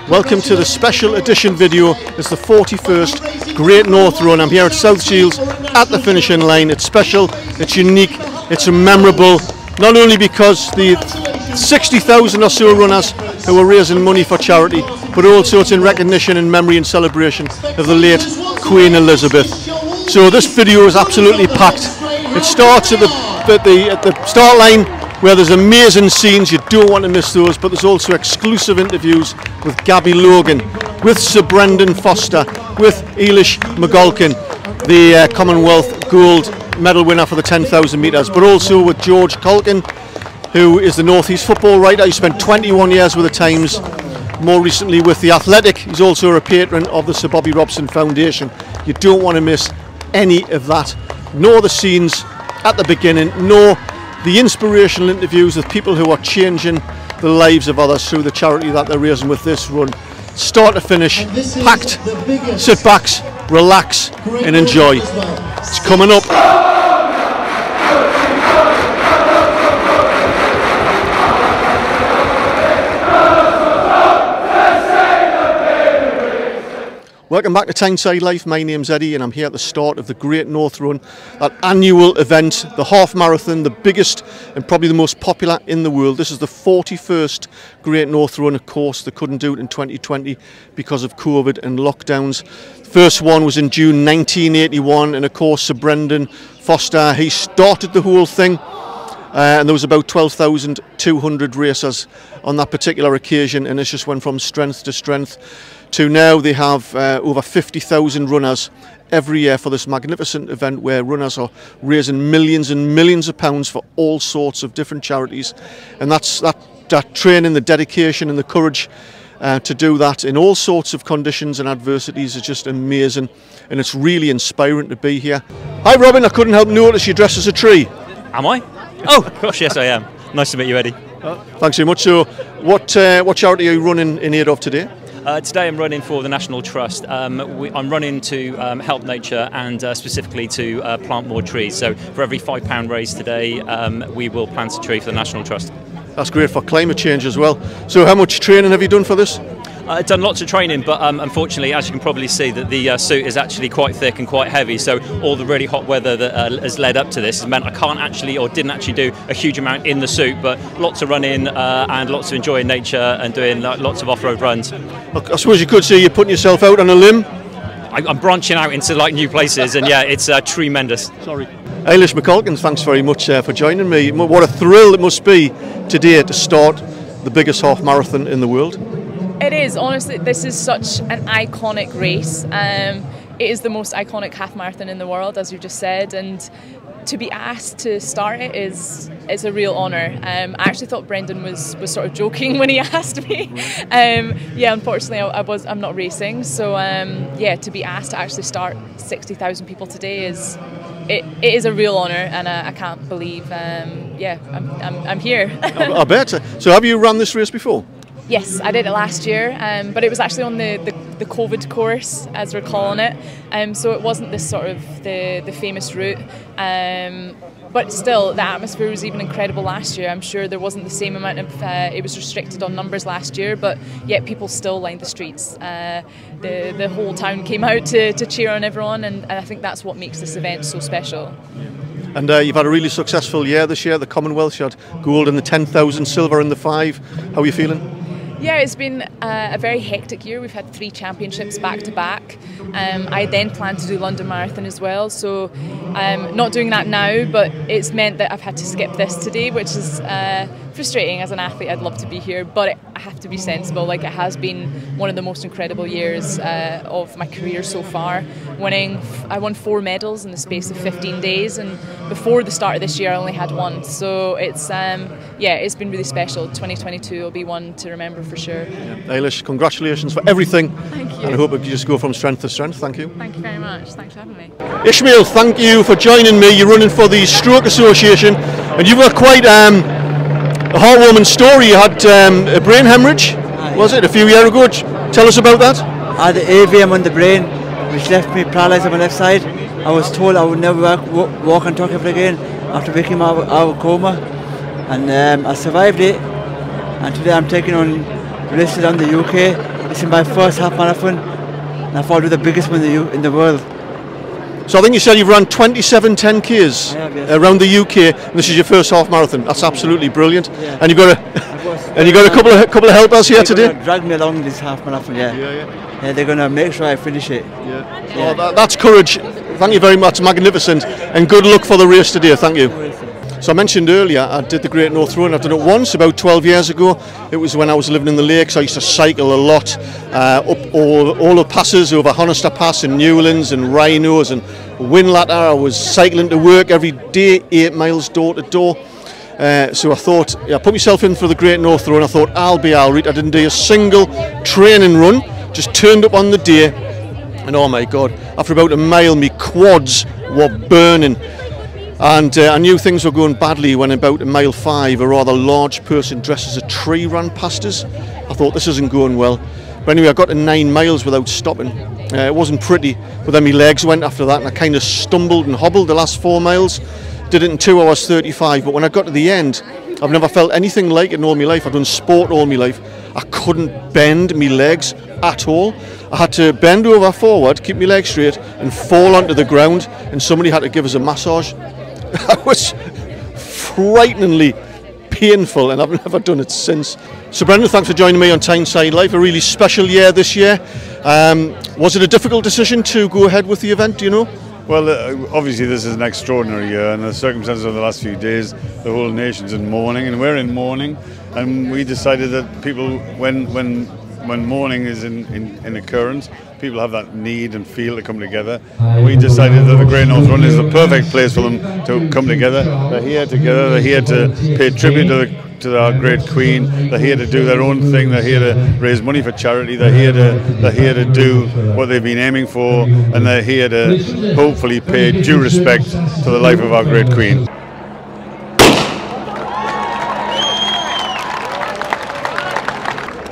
Welcome to the special edition video. It's the 41st Great North Run. I'm here at South Shields at the finishing line. It's special, it's unique, it's memorable, not only because the 60,000 or so runners who are raising money for charity, but also it's in recognition and memory and celebration of the late Queen Elizabeth. So this video is absolutely packed. It starts at the start line, where there's amazing scenes, you don't want to miss those, but there's also exclusive interviews with Gabby Logan, with Sir Brendan Foster, with Eilish McGolkin, the Commonwealth gold medal winner for the 10,000 metres, but also with George Culkin, who is the North East football writer. He spent 21 years with the Times, more recently with The Athletic. He's also a patron of the Sir Bobby Robson Foundation. You don't want to miss any of that, nor the scenes at the beginning, nor the inspirational interviews with people who are changing the lives of others through the charity that they're raising with this run. Start to finish, packed. Sit back, relax and enjoy. It's coming up. Welcome back to Tyneside Life. My name's Eddie and I'm here at the start of the Great North Run, that annual event, the half marathon, the biggest and probably the most popular in the world. This is the 41st Great North Run. Of course, they couldn't do it in 2020 because of COVID and lockdowns. The first one was in June 1981, and of course Sir Brendan Foster, he started the whole thing. And there was about 12,200 racers on that particular occasion, and it just went from strength to strength to now they have over 50,000 runners every year for this magnificent event, where runners are raising millions and millions of pounds for all sorts of different charities. And that training, the dedication and the courage to do that in all sorts of conditions and adversities is just amazing, and it's really inspiring to be here. Hi Robin, I couldn't help notice you dressed as a tree. Am I? Oh gosh, yes I am. Nice to meet you, Eddie. Thanks very much. So what charity are you running in aid of today? Today I'm running for the National Trust. I'm running to help nature and specifically to plant more trees. So for every £5 raised today, we will plant a tree for the National Trust. That's great for climate change as well. So how much training have you done for this? I've done lots of training, but unfortunately, as you can probably see, that the suit is actually quite thick and quite heavy. So all the really hot weather that has led up to this has meant I can't actually, or didn't actually do a huge amount in the suit, but lots of running and lots of enjoying nature and doing lots of off-road runs. I suppose you could say you're putting yourself out on a limb. I'm branching out into like new places, and yeah, it's tremendous. Sorry. Eilish McGolkin, thanks very much for joining me. What a thrill it must be today to start the biggest half marathon in the world. It is, honestly, this is such an iconic race. It is the most iconic half marathon in the world, as you just said, and to be asked to start it is a real honour. I actually thought Brendan was sort of joking when he asked me. Yeah, unfortunately I'm not racing, so yeah, to be asked to actually start 60,000 people today it is a real honour, and I can't believe yeah, I'm here. I bet. So have you run this race before? Yes, I did it last year, but it was actually on the COVID course, as we're calling it. So it wasn't this sort of the famous route, but still the atmosphere was even incredible last year. I'm sure there wasn't the same amount of, it was restricted on numbers last year, but yet people still lined the streets. The whole town came out to cheer on everyone, and I think that's what makes this event so special. And you've had a really successful year this year, the Commonwealth. You had gold in the 10,000, silver in the 5. How are you feeling? Yeah, it's been a very hectic year. We've had 3 championships back to back. I then planned to do London Marathon as well, so not doing that now, but it's meant that I've had to skip this today, which is frustrating. As an athlete, I'd love to be here, but I have to be sensible. Like, it has been one of the most incredible years of my career so far. I won 4 medals in the space of 15 days, and before the start of this year I only had 1, so it's yeah, it's been really special. 2022 will be one to remember for sure. Eilish, congratulations for everything. Thank you. And I hope it can just go from strength to strength. Thank you. Thank you very much. Thanks for having me. Ishmael, thank you for joining me. You're running for the Stroke Association, and you've got quite a heartwarming story. You had a brain hemorrhage, was it, a few years ago? Tell us about that. I had the AVM on the brain, which left me paralysed on my left side. I was told I would never walk on top of it again after waking up out of coma, and I survived it. And today I'm taking on listed on the UK This is my first half marathon, and I thought I'd do the biggest one in the world. So I think you said you've run 27 10Ks around the UK, and this is your first half marathon. That's absolutely brilliant. Yeah. And you've got a couple of helpers here today. They're going to drag me along this half marathon. Yeah, they're going to make sure I finish it. Yeah. Oh, that's courage. Thank you very much. Magnificent, and good luck for the race today. Thank you. So I mentioned earlier, I did the Great North Run. I've done it once, about 12 years ago. It was when I was living in the lakes. I used to cycle a lot, up all the passes over Honister Pass and Newlands and Rhinos and Winlatter. I was cycling to work every day, 8 miles door to door. So I thought, I put myself in for the Great North Run. I thought, I'll be all right. I didn't do a single training run, just turned up on the day. And oh my God, after about a mile, my quads were burning. And I knew things were going badly when about mile 5 a rather large person dressed as a tree ran past us. I thought this isn't going well. But anyway, I got to 9 miles without stopping. It wasn't pretty, but then my legs went after that and I kind of stumbled and hobbled the last 4 miles. Did it in 2 hours 35, but when I got to the end, I've never felt anything like it in all my life. I've done sport all my life. I couldn't bend my legs at all. I had to bend over forward, keep my legs straight and fall onto the ground, and somebody had to give us a massage. That was frighteningly painful, and I've never done it since. So Brendan, thanks for joining me on Tyneside Live. A really special year this year. Was it a difficult decision to go ahead with the event, do you know? Well, obviously this is an extraordinary year, and the circumstances of the last few days, the whole nation's in mourning, and we're in mourning, and we decided that people, when mourning is in occurrence, people have that need and feel to come together. We decided that the Great North Run is the perfect place for them to come together. They're here together, they're here to pay tribute to our great Queen, they're here to do their own thing, they're here to raise money for charity, they're here to do what they've been aiming for, and they're here to hopefully pay due respect to the life of our great Queen.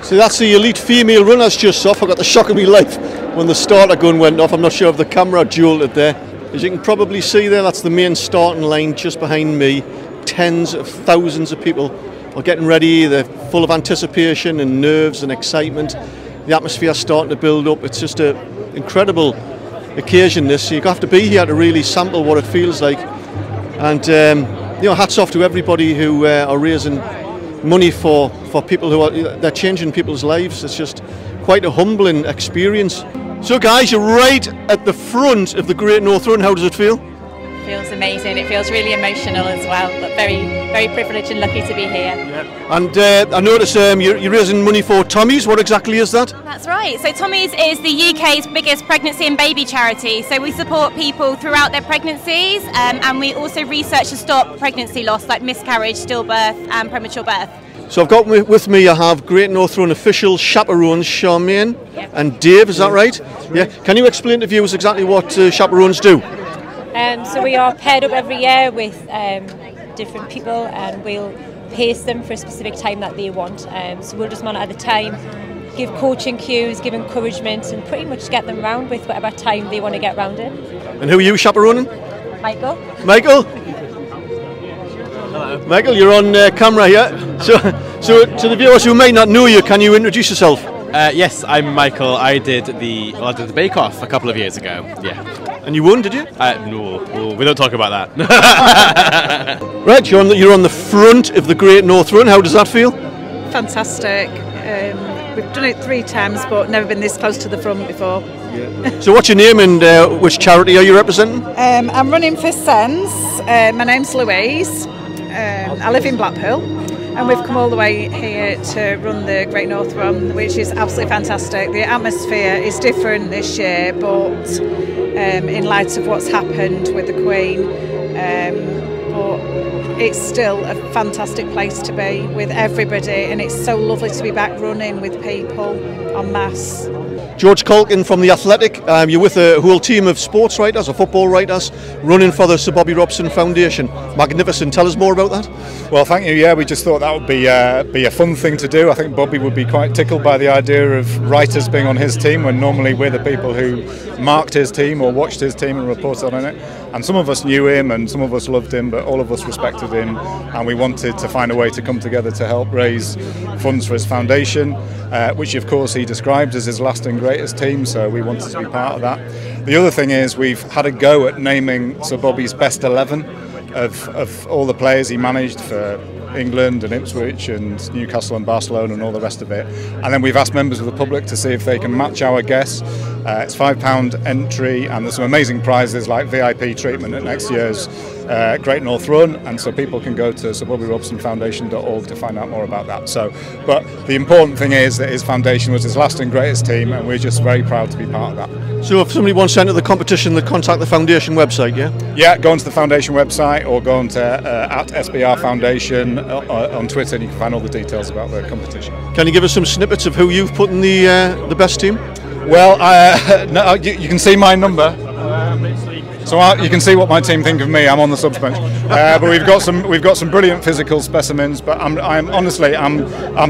So that's the elite female runners just off. I got the shock of my life when the starter gun went off. I'm not sure if the camera jeweled it there. As you can probably see there, that's the main starting line just behind me. Tens of thousands of people are getting ready. They're full of anticipation and nerves and excitement. The atmosphere's starting to build up. It's just an incredible occasion, this. You have to be here to really sample what it feels like. And hats off to everybody who are raising money for people they're changing people's lives. It's just quite a humbling experience. So guys, you're right at the front of the Great North Run. How does it feel? It feels amazing. It feels really emotional as well, but very, very privileged and lucky to be here. Yeah. And I notice you're raising money for Tommy's. What exactly is that? That's right. So Tommy's is the UK's biggest pregnancy and baby charity. So we support people throughout their pregnancies, and we also research to stop pregnancy loss like miscarriage, stillbirth and premature birth. So I've got with me, I have Great North Run official chaperones Charmaine and Dave, is that right? Yeah. Can you explain to viewers exactly what chaperones do? So we are paired up every year with different people, and we'll pace them for a specific time that they want. So we'll just monitor the time, give coaching cues, give encouragement, and pretty much get them round with whatever time they want to get round in. And who are you chaperoning? Michael. Michael? Hello. Michael, you're on camera here. So to the viewers who may not know you, can you introduce yourself? Yes, I'm Michael. I did the Bake Off a couple of years ago. Yeah. And you won, did you? No, we don't talk about that. Right, you're on the front of the Great North Run. How does that feel? Fantastic. We've done it 3 times, but never been this close to the front before. Yeah. So what's your name and which charity are you representing? I'm running for Sense. My name's Louise. I live in Blackpool, and we've come all the way here to run the Great North Run, which is absolutely fantastic. The atmosphere is different this year, but in light of what's happened with the Queen, but it's still a fantastic place to be with everybody, and it's so lovely to be back running with people en masse. George Culkin from The Athletic, you're with a whole team of sports writers or football writers running for the Sir Bobby Robson Foundation. Magnificent. Tell us more about that. Well, thank you. Yeah, we just thought that would be a fun thing to do. I think Bobby would be quite tickled by the idea of writers being on his team, when normally we're the people who marked his team or watched his team and reported on it. And some of us knew him and some of us loved him, but all of us respected him, and we wanted to find a way to come together to help raise funds for his foundation, which of course he described as his last and greatest team, so we wanted to be part of that. The other thing is we've had a go at naming Sir Bobby's best 11 of all the players he managed for England and Ipswich and Newcastle and Barcelona and all the rest of it. And then we've asked members of the public to see if they can match our guess. It's £5 entry, and there's some amazing prizes like VIP treatment at next year's Great North Run, and so people can go to SirBobbyRobsonFoundation.org to find out more about that. So, but the important thing is that his foundation was his last and greatest team, and we're just very proud to be part of that. So if somebody wants to enter the competition, they contact the foundation website, yeah? Yeah, go onto the foundation website or go onto at SBR Foundation on Twitter, and you can find all the details about the competition. Can you give us some snippets of who you've put in the best team? Well, no, you can see my number. So you can see what my team think of me. I'm on the subs bench, but we've got some brilliant physical specimens. But I'm honestly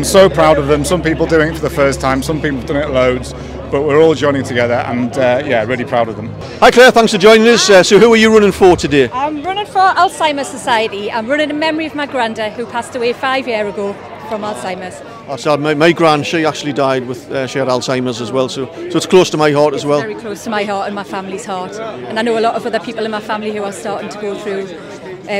so proud of them. Some people doing it for the first time, some people have done it loads, but we're all joining together, and yeah, really proud of them. Hi Claire, thanks for joining us. So who are you running for today? I'm running for Alzheimer Society. I'm running in memory of my granda who passed away 5 years ago from Alzheimer's. That's sad. My gran, she actually died with, she had Alzheimer's as well, so it's close to my heart as well. It's very close to my heart and my family's heart, and I know a lot of other people in my family who are starting to go through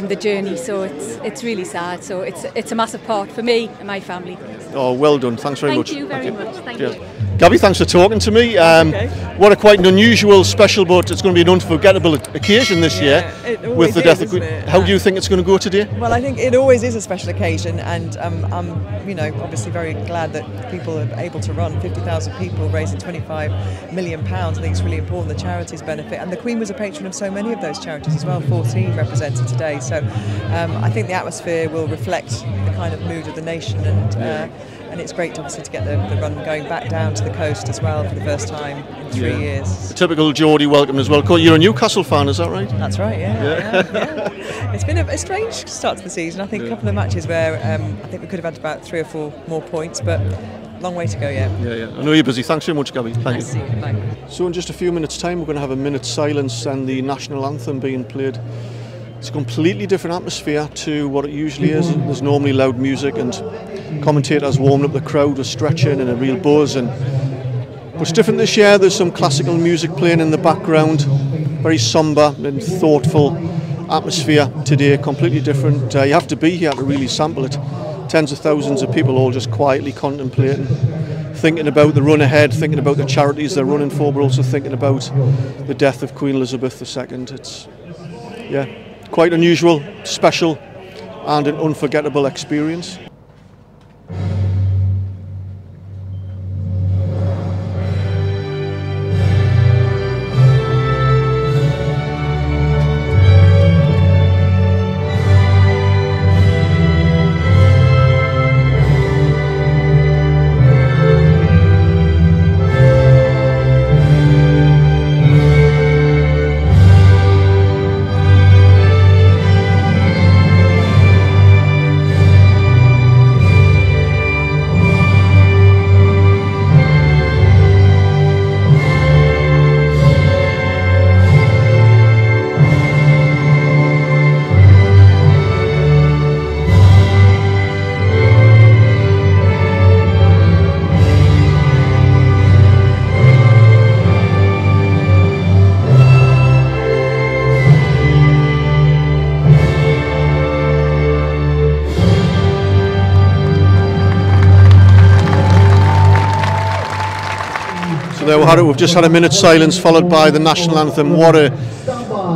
the journey, so it's really sad. So it's a massive part for me and my family. Oh, well done. Thanks very much. Thank you very much. Thank you. Gabby, thanks for talking to me. What a quite an unusual, special, but it's going to be an unforgettable occasion this year with the death of Queen. How do you think it's going to go today? Well, I think it always is a special occasion, and I'm, obviously very glad that people are able to run. 50,000 people raising £25 million. I think it's really important the charities benefit, and the Queen was a patron of so many of those charities as well. 14 represented today, so I think the atmosphere will reflect the kind of mood of the nation, and it's great obviously to get the run going back down to the coast as well for the first time in 3 years. A typical Geordie welcome as well. You're a Newcastle fan, is that right? That's right, yeah. It's been a strange start to the season. I think a couple of matches where I think we could have had about 3 or 4 more points, but long way to go yet. Yeah. I know you're busy. Thanks very much, Gabby. Thank you. Bye. So in just a few minutes' time, we're going to have a minute's silence and the national anthem being played. It's a completely different atmosphere to what it usually is. There's normally loud music and commentators warming up the crowd with stretching and a real buzz. But it's different this year. There's some classical music playing in the background. Very sombre and thoughtful atmosphere today. Completely different. You have to be here to really sample it. Tens of thousands of people all just quietly contemplating, thinking about the run ahead, thinking about the charities they're running for, but also thinking about the death of Queen Elizabeth II. It's, quite unusual, special, and an unforgettable experience. We've just had a minute's silence followed by the national anthem. What a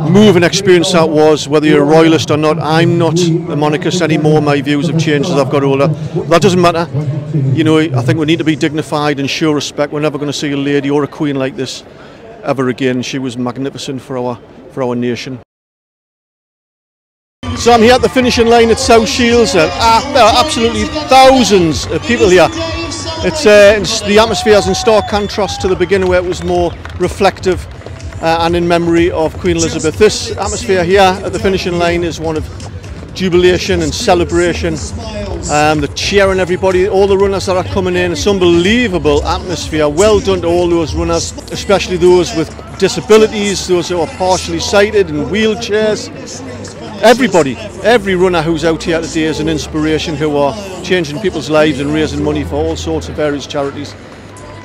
moving experience that was, whether you're a royalist or not. I'm not a monarchist anymore. My views have changed as I've got older. That doesn't matter. I think we need to be dignified and show respect. We're never going to see a lady or a queen like this ever again. She was magnificent for our nation. So I'm here at the finishing line at South Shields. There are absolutely thousands of people here. The atmosphere is in stark contrast to the beginning, where it was more reflective and in memory of Queen Elizabeth. This atmosphere here at the finishing line is one of jubilation and celebration. The cheering, everybody, all the runners that are coming in. It's unbelievable atmosphere. Well done to all those runners, especially those with disabilities, those who are partially sighted and wheelchairs. Everybody, every runner who's out here today is an inspiration, who are changing people's lives and raising money for all sorts of various charities.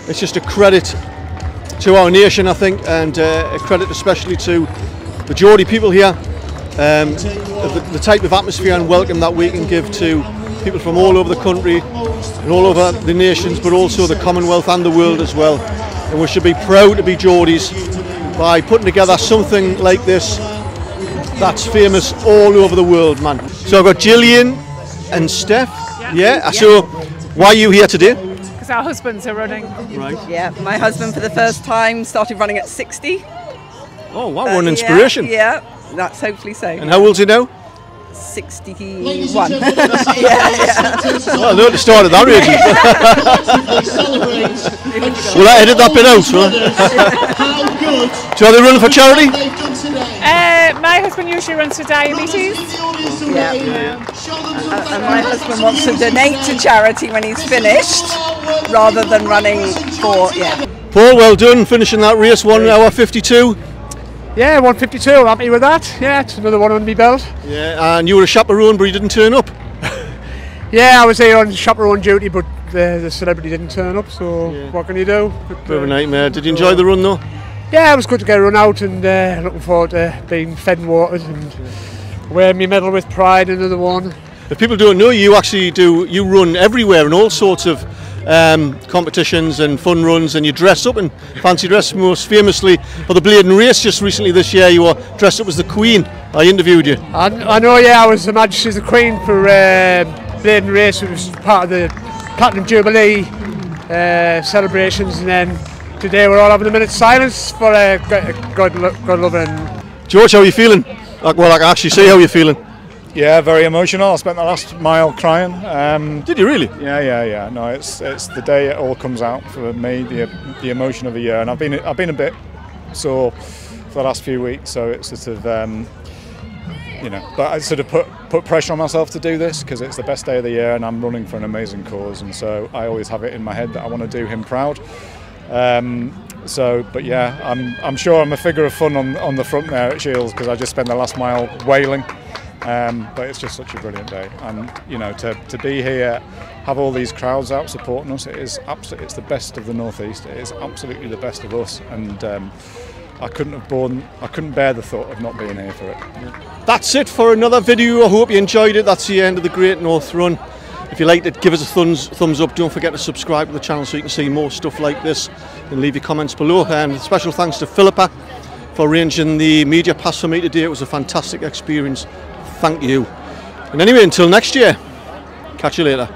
It's just a credit to our nation, I think, and a credit especially to the Geordie people here, the type of atmosphere and welcome that we can give to people from all over the country and all over the nations, but also the Commonwealth and the world as well. And we should be proud to be Geordies by putting together something like this that's famous all over the world, man. So I've got Gillian and Steph. Yeah. So why are you here today? Because our husbands are running. Right. Yeah, my husband for the first time started running at 60. Oh, wow, what an inspiration. Yeah, that's hopefully so. And how old is he now? 61. yeah. Well, no, at the start of that age. Will I edit that bit out? So are they running for charity? My husband usually runs for diabetes. Yeah. And my husband wants to donate to charity when he's finished, rather than running for, Paul, well done, finishing that race, 1 hour 52. Yeah, 152, I'm happy with that. Yeah, it's another one on my belt. Yeah, and you were a chaperone, but you didn't turn up. Yeah, I was here on chaperone duty, but the celebrity didn't turn up, so what can you do? Bit of a nightmare. Did you enjoy the run though? Yeah, it was good to get a run out, and looking forward to being fed and watered and wearing my medal with pride, another one. If people don't know, you run everywhere in all sorts of competitions and fun runs, and you dress up in fancy dress, most famously for the Bladen race just recently this year. You were dressed up as the Queen. I interviewed you. I know, yeah, I was Her Majesty's the Queen for Bladen race. It was part of the Platinum Jubilee celebrations, and then today we're all having a minute's silence for God love and... George, how are you feeling? Well, I can actually see how you're feeling. Yeah, very emotional. I spent the last mile crying. Did you really? Yeah. No, it's the day it all comes out for me, the emotion of the year, and I've been a bit sore for the last few weeks, so it's sort of but I sort of put pressure on myself to do this because it's the best day of the year, and I'm running for an amazing cause, and so I always have it in my head that I want to do him proud. But yeah, I'm sure I'm a figure of fun on the front there at Shields because I just spent the last mile wailing. But it's just such a brilliant day, and to be here, have all these crowds out supporting us, it's the best of the North East. It is absolutely the best of us, and I couldn't bear the thought of not being here for it. That's it for another video. I hope you enjoyed it. That's the end of the Great North Run. If you liked it, give us a thumbs up. Don't forget to subscribe to the channel so you can see more stuff like this, and leave your comments below. And special thanks to Philippa for arranging the media pass for me today. It was a fantastic experience. Thank you. And anyway, until next year, catch you later.